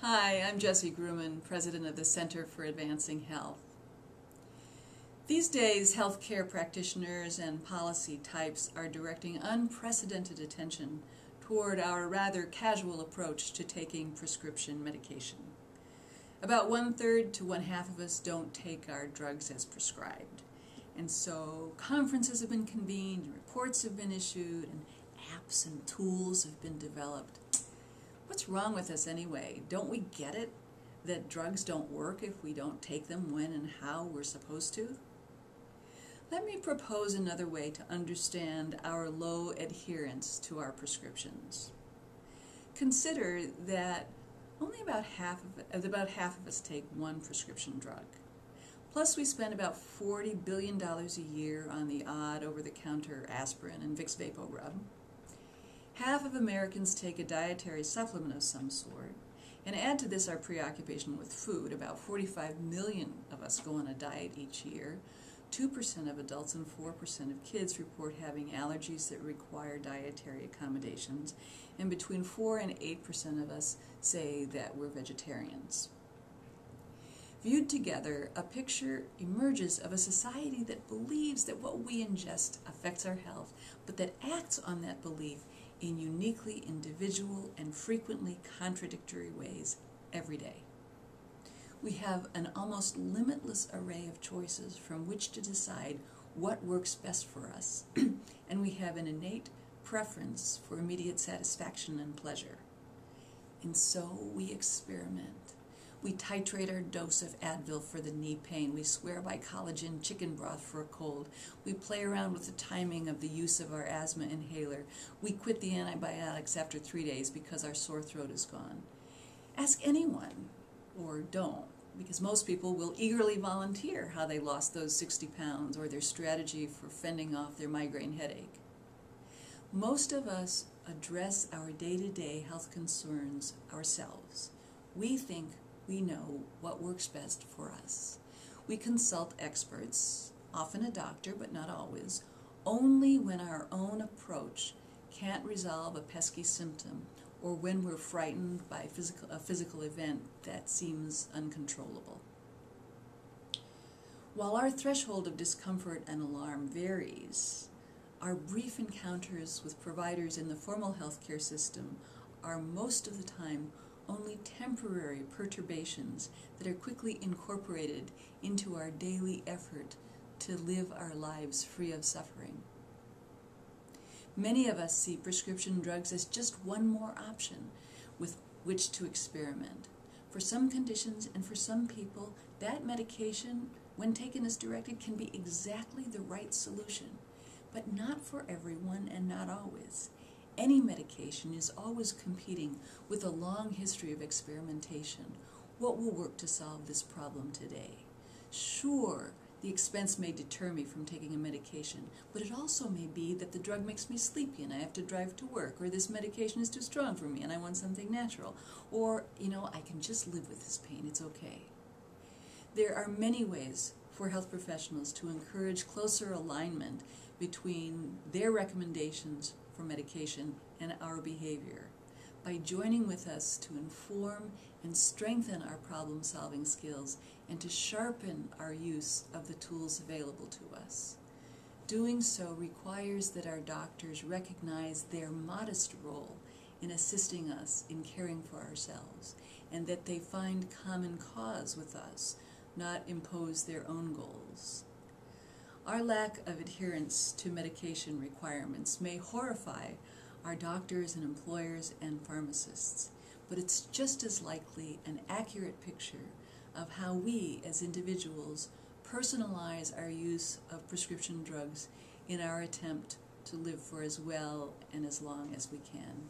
Hi, I'm Jessie Gruman, President of the Center for Advancing Health. These days, healthcare practitioners and policy types are directing unprecedented attention toward our rather casual approach to taking prescription medication. About 1/3 to 1/2 of us don't take our drugs as prescribed. And so conferences have been convened, and reports have been issued, and apps and tools have been developed. What's wrong with us anyway? Don't we get it that drugs don't work if we don't take them when and how we're supposed to? Let me propose another way to understand our low adherence to our prescriptions. Consider that only about half of us take one prescription drug. Plus we spend about $40 billion a year on the odd over-the-counter aspirin and Vicks VapoRub. Half of Americans take a dietary supplement of some sort, and add to this our preoccupation with food. About 45 million of us go on a diet each year. 2% of adults and 4% of kids report having allergies that require dietary accommodations, and between 4 and 8% of us say that we're vegetarians. Viewed together, a picture emerges of a society that believes that what we ingest affects our health, but that acts on that belief in uniquely individual and frequently contradictory ways every day. We have an almost limitless array of choices from which to decide what works best for us, and we have an innate preference for immediate satisfaction and pleasure. And so we experiment. We titrate our dose of Advil for the knee pain. We swear by collagen chicken broth for a cold. We play around with the timing of the use of our asthma inhaler. We quit the antibiotics after 3 days because our sore throat is gone. Ask anyone, or don't, because most people will eagerly volunteer how they lost those 60 pounds or their strategy for fending off their migraine headache. Most of us address our day-to-day health concerns ourselves. We think we know what works best for us. We consult experts, often a doctor, but not always, only when our own approach can't resolve a pesky symptom or when we're frightened by a physical event that seems uncontrollable. While our threshold of discomfort and alarm varies, our brief encounters with providers in the formal healthcare system are most of the time only temporary perturbations that are quickly incorporated into our daily effort to live our lives free of suffering. Many of us see prescription drugs as just one more option with which to experiment. For some conditions and for some people, that medication, when taken as directed, can be exactly the right solution, but not for everyone and not always. Any medication is always competing with a long history of experimentation. What will work to solve this problem today? Sure, the expense may deter me from taking a medication, but it also may be that the drug makes me sleepy and I have to drive to work, or this medication is too strong for me and I want something natural, or, I can just live with this pain, it's okay. There are many ways for health professionals to encourage closer alignment between their recommendations for medication and our behavior, by joining with us to inform and strengthen our problem-solving skills and to sharpen our use of the tools available to us. Doing so requires that our doctors recognize their modest role in assisting us in caring for ourselves, and that they find common cause with us, not impose their own goals. Our lack of adherence to medication requirements may horrify our doctors and employers and pharmacists, but it's just as likely an accurate picture of how we as individuals personalize our use of prescription drugs in our attempt to live for as well and as long as we can.